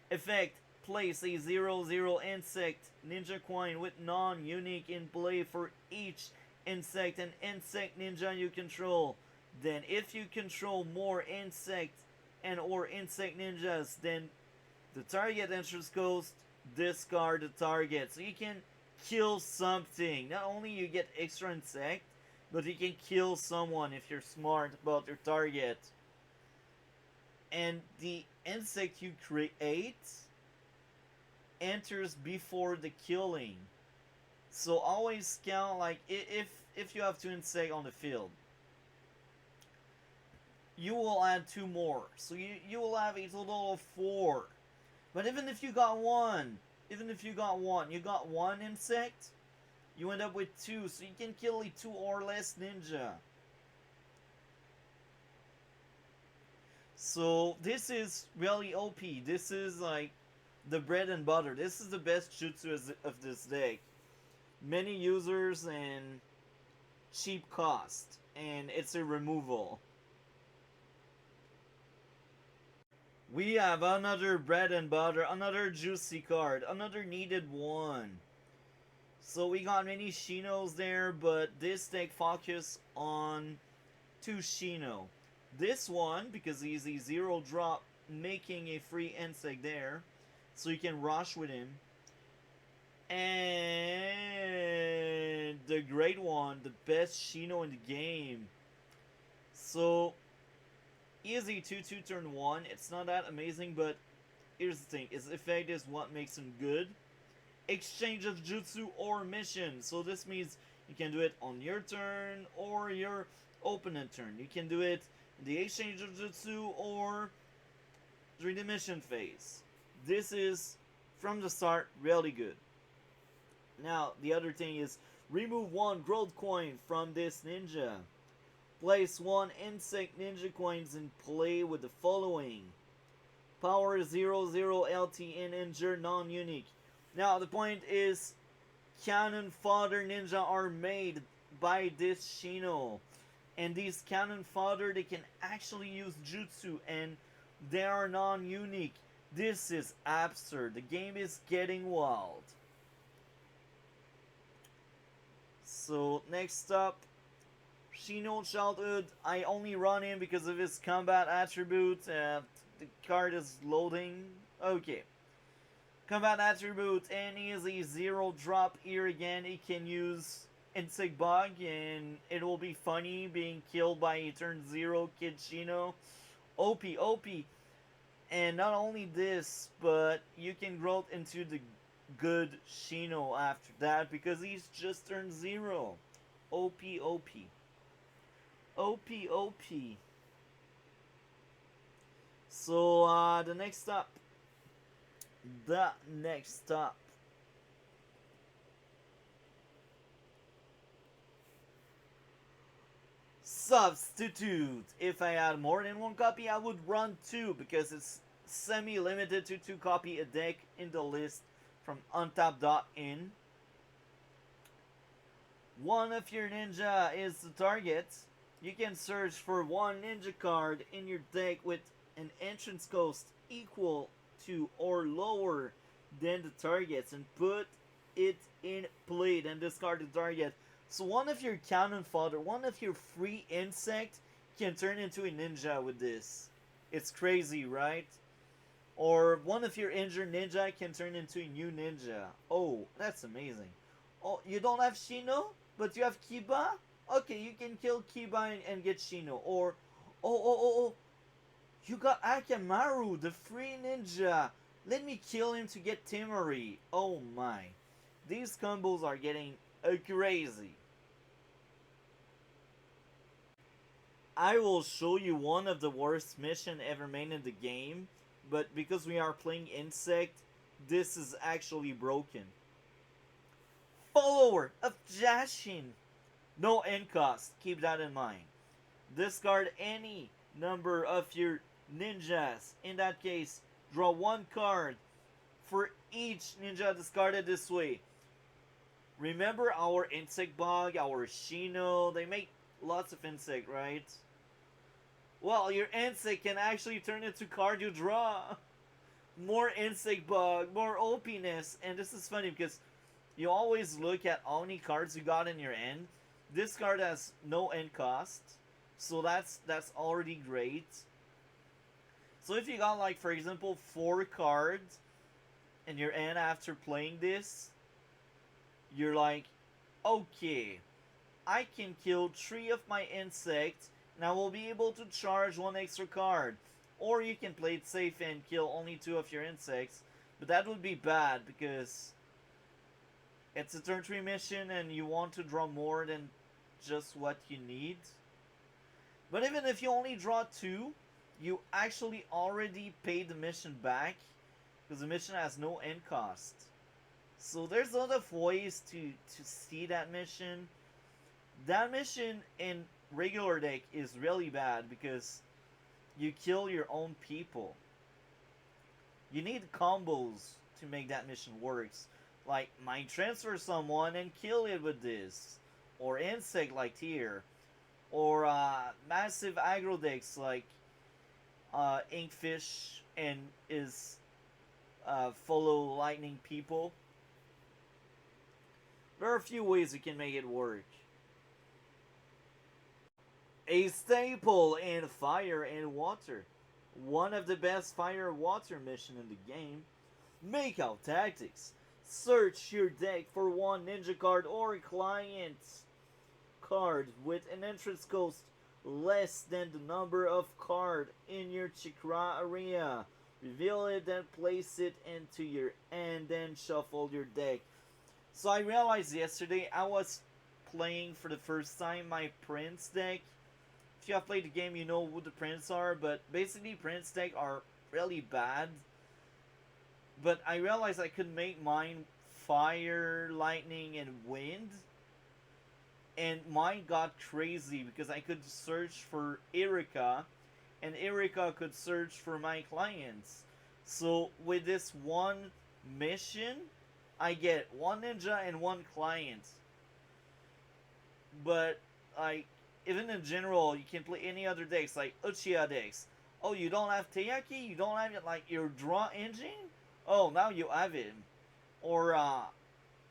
Effect. Place a 0/0 insect ninja coin with non-unique in play for each insect and insect ninja you control. Then if you control more insect and or insect ninjas, then the target enters coast, discard the target. So you can kill something. Not only you get extra insect, but you can kill someone if you're smart about your target. And the insect you create enters before the killing. So always count, like, if you have 2 insect on the field, you will add 2 more. So you will have a total of 4. But even if you got 1, you got 1 insect, you end up with 2. So you can kill a 2 or less ninja. So this is really OP. This is like the bread and butter. This is the best jutsu of this deck. Many users and cheap cost. And it's a removal. We have another bread and butter, another juicy card, another needed one. So we got many Shinos there, but this deck focus on 2 Shino. This one, because he's a 0 drop, making a free insect there. So you can rush with him. And the great one, the best Shino in the game. So, easy 2/2 turn 1. It's not that amazing, but here's the thing. His effect is what makes him good. Exchange of jutsu or mission. So this means you can do it on your turn or your opponent turn. You can do it in the exchange of jutsu or during the mission phase. This is, from the start, really good. Now, the other thing is, remove 1 growth coin from this ninja. Place 1 insect ninja coins in play with the following. Power 0/0 LT in injure non-unique. Now, the point is, cannon fodder ninja are made by this Shino. And these cannon fodder, they can actually use jutsu, and they are non-unique. This is absurd. The game is getting wild. So, next up, Shino Childhood. I only run him because of his combat attribute. The card is loading. Okay. Combat attribute, and he is a 0 drop here again. He can use Insect Bug, and it will be funny being killed by a turn 0 Kid Shino. OP. And not only this, but you can grow into the good Shino after that because he's just turned 0. OP, OP. OP, OP. So, the next up. The next up. Substitute. If I had more than one copy, I would run two because it's semi-limited to two copy a deck in the list from untap.in. One of your ninja is the target. You can search for one ninja card in your deck with an entrance cost equal to or lower than the target's and put it in play, then discard the target. So one of your cannon fodder, one of your free insect can turn into a ninja with this. It's crazy, right? Or one of your injured ninja can turn into a new ninja. Oh, that's amazing. Oh, you don't have Shino, but you have Kiba? Okay, you can kill Kiba and get Shino. Or, oh, you got Akamaru, the free ninja. Let me kill him to get Timori. Oh my. These combos are getting crazy. I will show you one of the worst mission ever made in the game, but because we are playing Insect, this is actually broken. Follower of Jashin. No end cost, keep that in mind. Discard any number of your ninjas. In that case, draw one card for each ninja discarded this way. Remember our insect bug, our Shino, they make lots of insect, right? Well, your insect can actually turn into card you draw. More insect bug, more OPness, and this is funny because you always look at how many cards you got in your end. This card has no end cost, so that's already great. So if you got like for example 4 cards in your end after playing this, you're like, okay, I can kill 3 of my insects and I will be able to charge 1 extra card. Or you can play it safe and kill only 2 of your insects, but that would be bad because it's a turn 3 mission and you want to draw more than just what you need. But even if you only draw 2, you actually already paid the mission back because the mission has no end cost. So there's a lot of ways to see that mission. That mission in regular deck is really bad because you kill your own people. You need combos to make that mission works. Like, mind transfer someone and kill it with this. Or insect like here. Or massive aggro decks like Inkfish and is follow lightning people. There are a few ways you can make it work. A staple in fire and water. One of the best fire water mission in the game. Make out tactics. Search your deck for one ninja card or client card with an entrance cost less than the number of card in your Chikra area. Reveal it, then place it into your and then shuffle your deck. So I realized yesterday I was playing for the first time my Prince deck. If you have played the game, you know who the Prince are, but basically Prince deck are really bad. But I realized I could make mine fire, lightning, and wind. And mine got crazy because I could search for Erika, and Erika could search for my clients. So with this one mission, I get one ninja and one client. But like even in general, you can play any other decks like Uchiha decks. Oh, you don't have Teiyaki? You don't have like your draw engine? Oh, now you have it. Or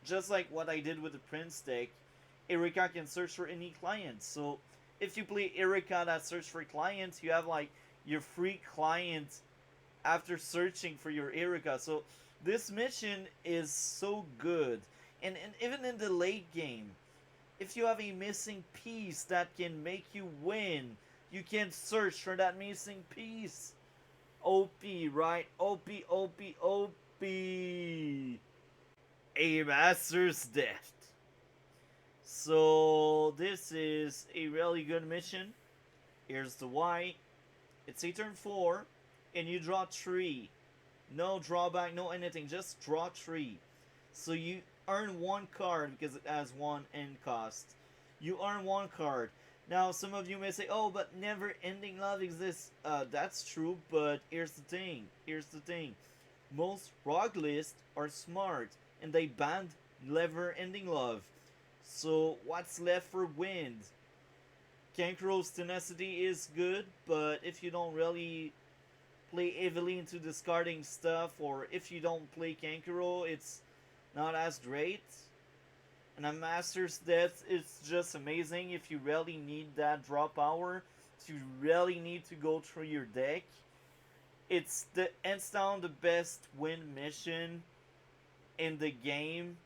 just like what I did with the Prince deck, Erika can search for any client. So if you play Erika that search for clients, you have like your free client after searching for your Erika. So this mission is so good. And even in the late game, if you have a missing piece that can make you win, you can search for that missing piece. OP, right? OP, OP, OP. A Master's Death. So this is a really good mission. Here's the why. It's a turn 4, and you draw 3. No drawback, no anything, just draw 3. So you earn 1 card because it has 1 end cost. You earn 1 card. Now, some of you may say, oh, but never ending love exists. That's true, but here's the thing. Here's the thing. Most rock lists are smart, and they banned never ending love. So, what's left for wind? Kankuro's tenacity is good, but if you don't really play heavily into discarding stuff, or if you don't play Kankuro, it's not as great. And a Master's Death is just amazing if you really need that draw power, if you really need to go through your deck. It's the hands down the best win mission in the game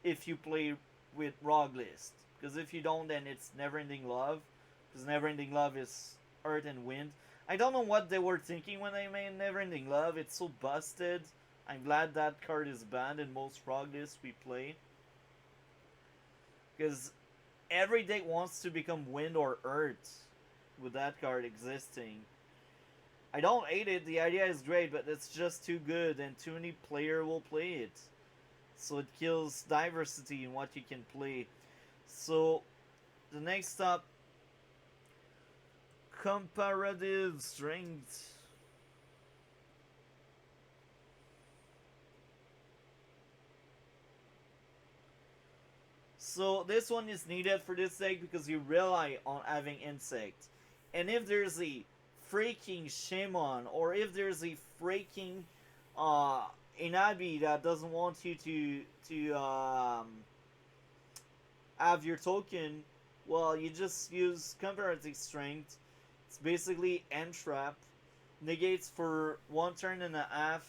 if you play with Rogue List. Because if you don't, then it's Neverending Love. Because Neverending Love is Earth and Wind. I don't know what they were thinking when they made Neverending Love. It's so busted. I'm glad that card is banned in most Rogue Lists we play. Because every deck wants to become Wind or Earth with that card existing. I don't hate it, the idea is great, but it's just too good and too many players will play it. So it kills diversity in what you can play. So the next stop, comparative strength. So this one is needed for this deck because you rely on having insect. And if there's a freaking Shaman, or if there's a freaking Inabi that doesn't want you to have your token, well, you just use comparative strength. It's basically entrap, negates for 1 turn and a half,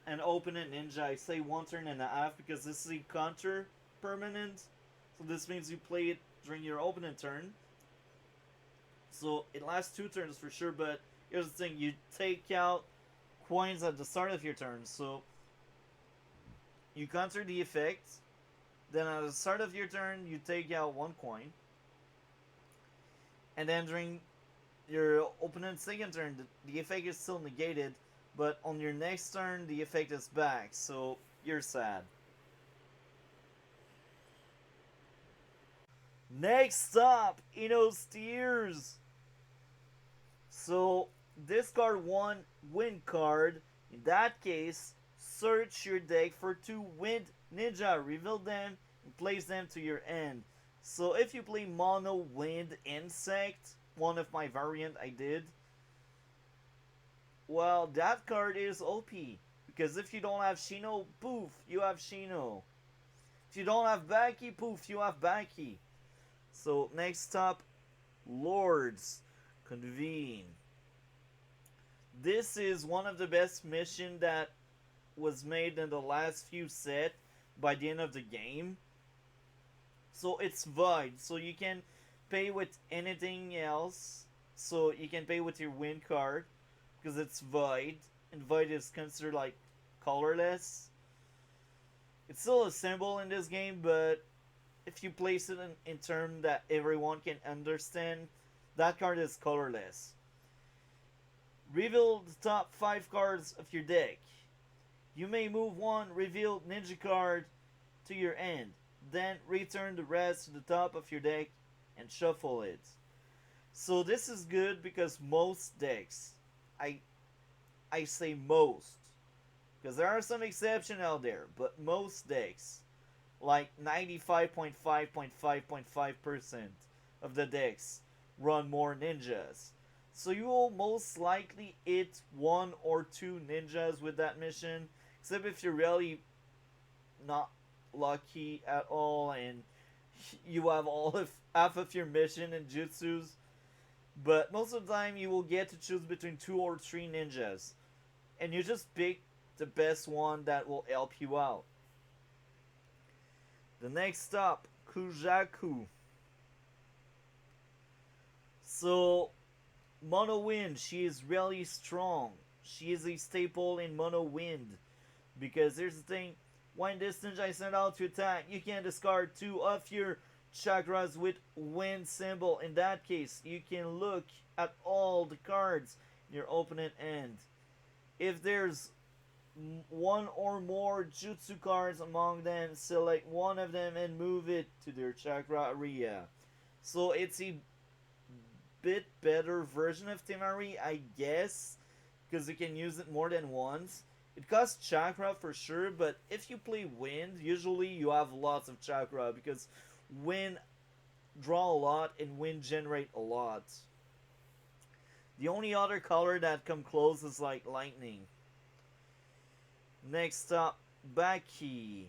and open a ninja. I say 1 turn and a half because this is a counter permanent, so this means you play it during your opening turn. So it lasts 2 turns for sure, but here's the thing, you take out coins at the start of your turn, so you counter the effect, then at the start of your turn you take out 1 coin, and then during your opponent's second turn the effect is still negated, but on your next turn the effect is back, so you're sad. Next up, Ino's Tears. So, discard 1 wind card. In that case, search your deck for 2 wind ninja, reveal them, and place them to your end. So, if you play mono wind insect, one of my variant I did, well, that card is OP. Because if you don't have Shino, poof, you have Shino. If you don't have Baki, poof, you have Baki. So, next up, Lords Convene. This is one of the best missions that was made in the last few sets by the end of the game. So it's void, so you can pay with anything else. So you can pay with your win card because it's void, and void is considered like colorless. It's still a symbol in this game, but if you place it in terms that everyone can understand, that card is colorless. Reveal the top 5 cards of your deck. You may move 1 revealed ninja card to your end. Then return the rest to the top of your deck and shuffle it. So this is good because most decks, I say most, because there are some exceptions out there, but most decks, like 95.5.5.5% of the decks run more ninjas. So you will most likely hit 1 or 2 ninjas with that mission, except if you're really not lucky at all and you have half of your mission in jutsus. But most of the time you will get to choose between 2 or 3 ninjas, and you just pick the best one that will help you out. The next stop, Kujaku. So, Mono Wind, she is really strong. She is a staple in Mono Wind. Because here's the thing, When this ninja is sent out to attack, you can discard 2 of your chakras with wind symbol. In that case, you can look at all the cards in your opponent end. If there's one or more jutsu cards among them, select one of them and move it to their chakra area. So it's a bit better version of Temari, I guess, because you can use it more than once. It costs chakra for sure, but if you play wind, usually you have lots of chakra because wind draw a lot and wind generate a lot. The only other color that come close is like lightning. Next up, Baki.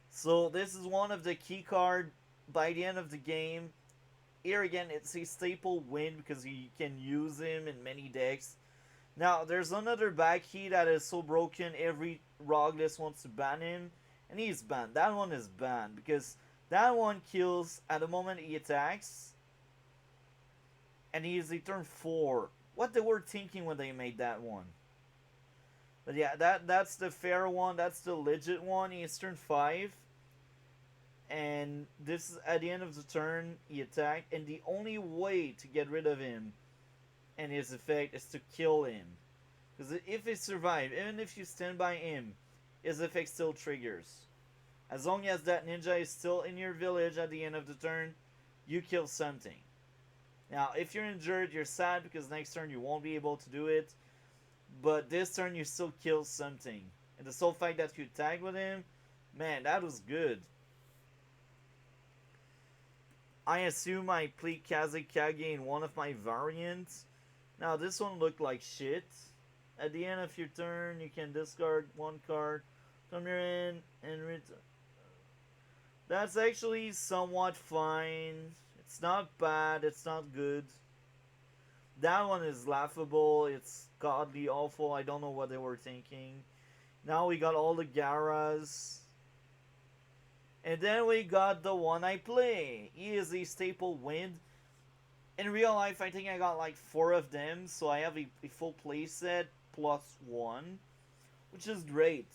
So this is one of the key card by the end of the game. Here again, it's a staple win because you can use him in many decks. Now, there's another Baki that is so broken every Rogless wants to ban him, and he's banned. That one is banned because that one kills at the moment he attacks, and he is a turn 4. What they were thinking when they made that one. But yeah, that's the fair one. That's the legit one. He's turn 5. And this is at the end of the turn, he attacked. And the only way to get rid of him and his effect is to kill him. Because if he survives, even if you stand by him, his effect still triggers. As long as that ninja is still in your village at the end of the turn, you kill something. Now, if you're injured, you're sad because next turn you won't be able to do it. But this turn you still kill something. And the sole fact that you tag with him, man, that was good. I assume I played Kazekage in one of my variants. Now this one looked like shit. At the end of your turn, you can discard 1 card from your end and return. That's actually somewhat fine. It's not bad, it's not good. That one is laughable, it's godly awful, I don't know what they were thinking. Now we got all the Garas. And then we got the one I play. He is a staple wind. In real life, I think I got like 4 of them, so I have a full playset plus 1, which is great.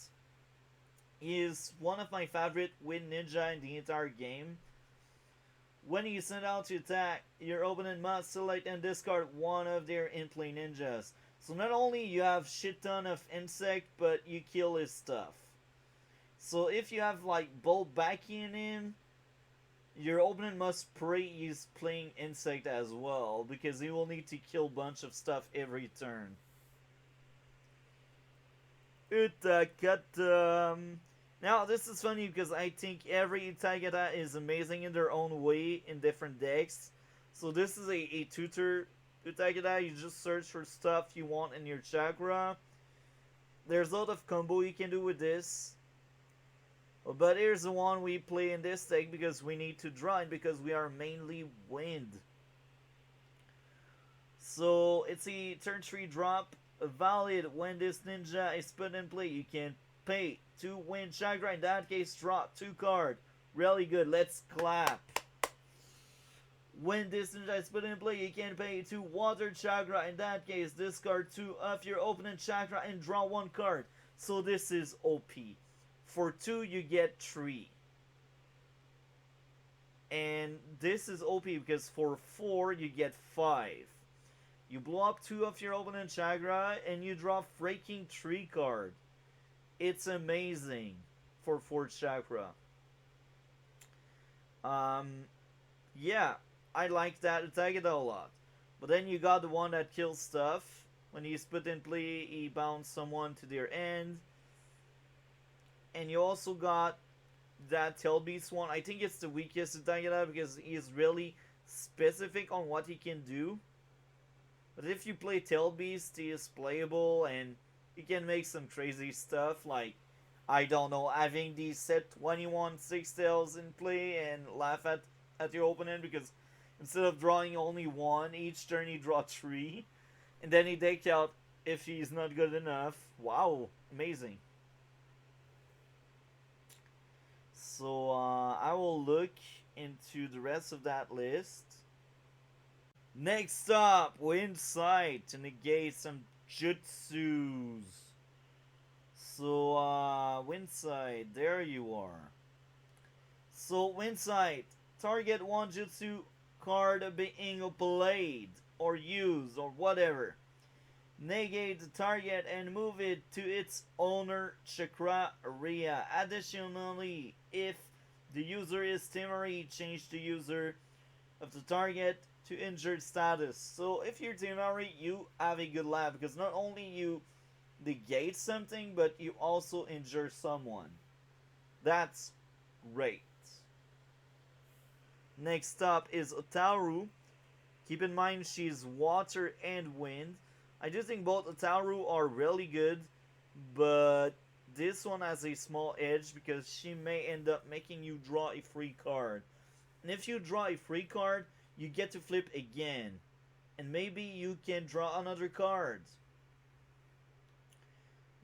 He is one of my favorite wind ninja in the entire game. When you send out to attack, your opponent must select and discard one of their in-play ninjas. So not only you have shit ton of insect, but you kill his stuff. So if you have like both Baki in him, your opponent must pray he's playing insect as well, because he will need to kill a bunch of stuff every turn. Utakata. Now this is funny because I think every Utakata is amazing in their own way in different decks. So this is a tutor Utakata. You just search for stuff you want in your chakra. There's a lot of combo you can do with this. But here's the one we play in this deck because we need to draw it because we are mainly wind. So it's a turn 3 drop. Valid when this ninja is put in play. You can pay 2 wind chakra. In that case, drop 2 card. Really good. Let's clap. When this ninja is put in play, you can pay 2 water chakra. In that case, discard 2 of your opponent chakra and draw 1 card. So this is OP. For 2, you get 3. And this is OP because for 4, you get 5. You blow up 2 of your opponent chakra and you draw freaking 3 card. It's amazing for 4 chakra. Yeah, I like that attack a lot. But then you got the one that kills stuff. When he's put in play, he bounds someone to their end. And you also got that Tail Beast one. I think it's the weakest Utagata because he is really specific on what he can do. But if you play Tail Beast, he is playable and he can make some crazy stuff like, I don't know, having these set 21 Six Tails in play and laugh at your opponent because instead of drawing only 1, each turn he draw 3. And then he deck out if he's not good enough. Wow, amazing. So I will look into the rest of that list. Next up, Wind Sight to negate some jutsus. So, Windside, there you are. So, Windside, target one jutsu card being played, or used, or whatever. Negate the target and move it to its owner chakra area. Additionally, if the user is Timori, change the user of the target to injured status. So if you're Timori, you have a good laugh because not only you negate something, but you also injure someone. That's great. Next up is Otaru. Keep in mind she's water and wind. I do think both Otaru are really good, but this one has a small edge because she may end up making you draw a free card. And if you draw a free card, you get to flip again. And maybe you can draw another card.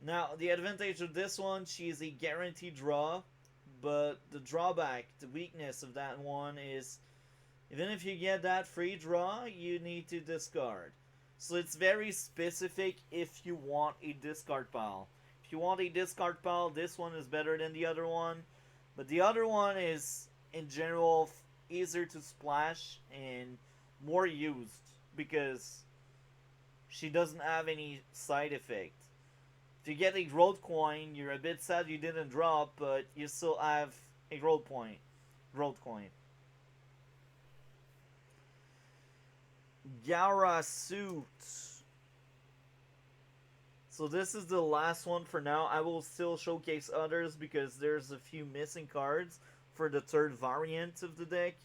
Now, the advantage of this one, she is a guaranteed draw, but the drawback, the weakness of that one is even if you get that free draw, you need to discard. So it's very specific if you want a discard pile. If you want a discard pile, this one is better than the other one. But the other one is, in general, easier to splash and more used because she doesn't have any side effect. If you get a growth coin, you're a bit sad you didn't drop, but you still have a growth point. Growth coin. Gaara suit. So this is the last one for now. I will still showcase others because there's a few missing cards for the third variant of the deck.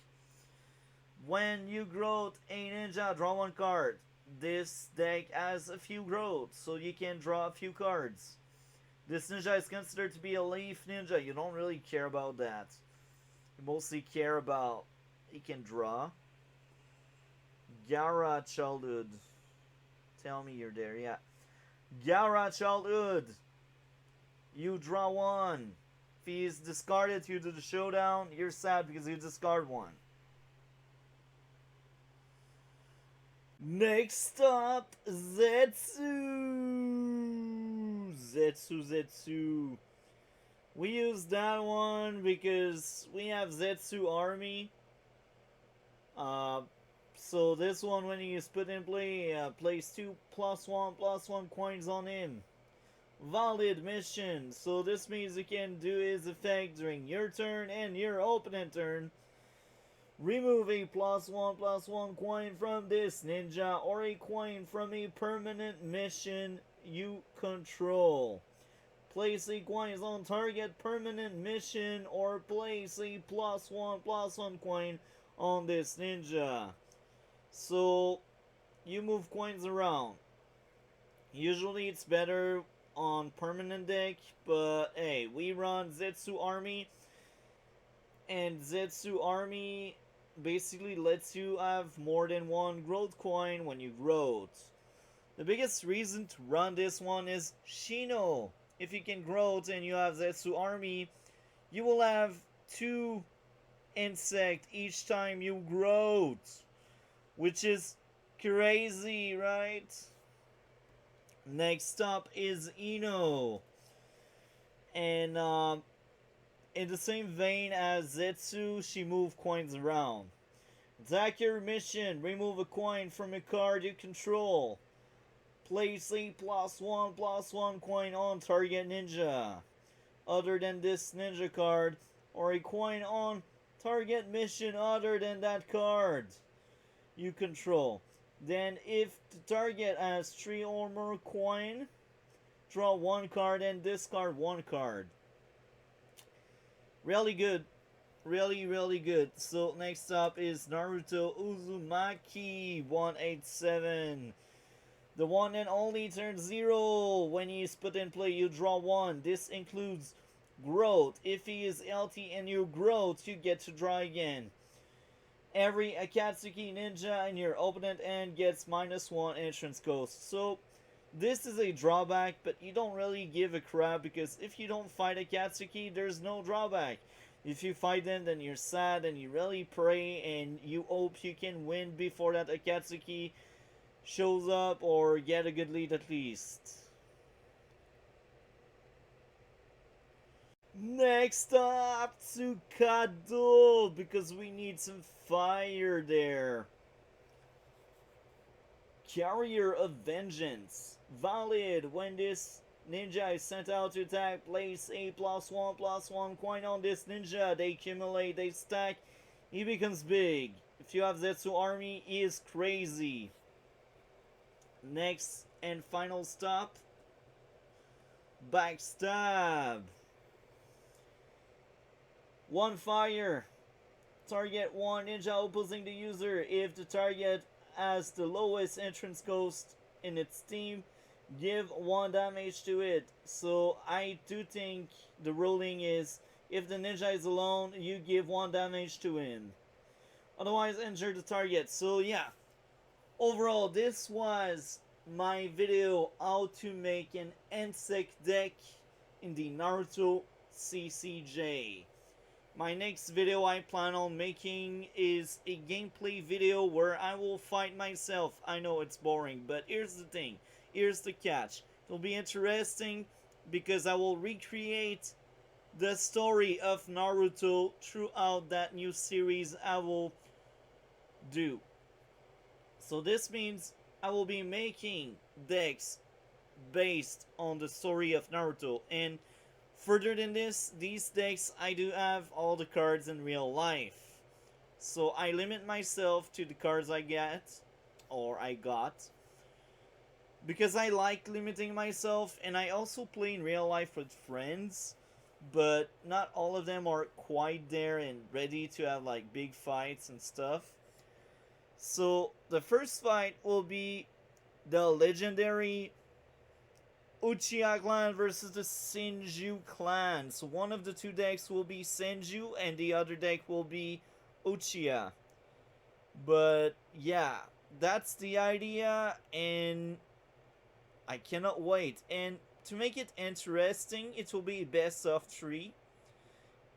When you growth a ninja, draw one card. This deck has a few growths, so you can draw a few cards. This ninja is considered to be a leaf ninja. You don't really care about that. You mostly care about he can draw. Gaara Childhood. Tell me you're there, yeah. Gaara Childhood. You draw one. If he's discarded you to the showdown, you're sad because you discard one. Next up, Zetsu. Zetsu. We use that one because we have Zetsu Army. So this one, when he is put in play, place 2 +1/+1 coins on him. Valid mission. So this means you can do his effect during your turn and your opponent turn. Remove a +1/+1 coin from this ninja or a coin from a permanent mission you control. Place a coin on target permanent mission or place a +1/+1 coin on this ninja. So you move coins around. Usually it's better on permanent deck, but hey, we run Zetsu Army, and Zetsu Army basically lets you have more than one growth coin when you growth. The biggest reason to run this one is Shino. If you can growth and you have Zetsu Army, you will have 2 insect each time you growth, which is crazy, right? Next up is Ino. And in the same vein as Zetsu, she moves coins around. Attack your mission. Remove a coin from a card you control. Place a +1/+1 coin on target ninja. Other than this ninja card, or a coin on target mission other than that card you control. Then if the target has 3 or more coin, draw 1 card and discard 1 card. Really good. Really good. So next up is Naruto Uzumaki 187. The one and only turn 0. When he is put in play, you draw 1. This includes growth. If he is LT and you growth, you get to draw again. Every Akatsuki ninja in your opponent end gets -1 entrance cost. So this is a drawback, but you don't really give a crap because if you don't fight Akatsuki, there's no drawback. If you fight them, then you're sad and you really pray and you hope you can win before that Akatsuki shows up or get a good lead at least. Next up to Cuddle, because we need some fire there. Carrier of Vengeance. Valid when this ninja is sent out to attack. Place a +1/+1 coin on this ninja. They accumulate, they stack. He becomes big. If you have Zetsu army, he is crazy. Next and final stop. Backstab. One fire. Target one ninja opposing the user. If the target has the lowest entrance cost in its team, give 1 damage to it. So I do think the ruling is if the ninja is alone, you give 1 damage to him. Otherwise, injure the target. So yeah, overall, this was my video how to make an insect deck in the Naruto CCG. My next video I plan on making is a gameplay video where I will fight myself. I know it's boring, but here's the thing. Here's the catch. It'll be interesting because I will recreate the story of Naruto throughout that new series I will do. So this means I will be making decks based on the story of Naruto, and further than this, these decks I do have all the cards in real life. So I limit myself to the cards I get, or I got, because I like limiting myself, and I also play in real life with friends, but not all of them are quite there and ready to have like big fights and stuff. So the first fight will be the legendary Uchiha clan versus the Senju clan. So one of the two decks will be Senju and the other deck will be Uchiha. But yeah, that's the idea, and I cannot wait. And to make it interesting, it will be best of 3.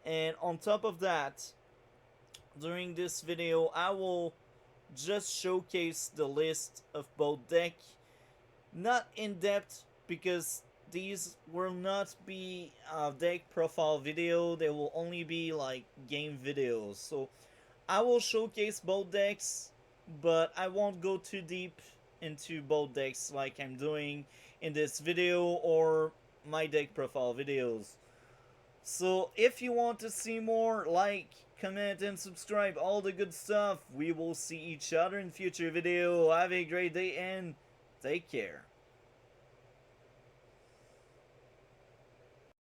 And on top of that, during this video, I will just showcase the list of both deck. Not in depth, because these will not be a deck profile video. They will only be like game videos. So I will showcase both decks, but I won't go too deep into both decks like I'm doing in this video or my deck profile videos. So if you want to see more, like, comment, and subscribe, all the good stuff. We will see each other in future video. Have a great day and take care.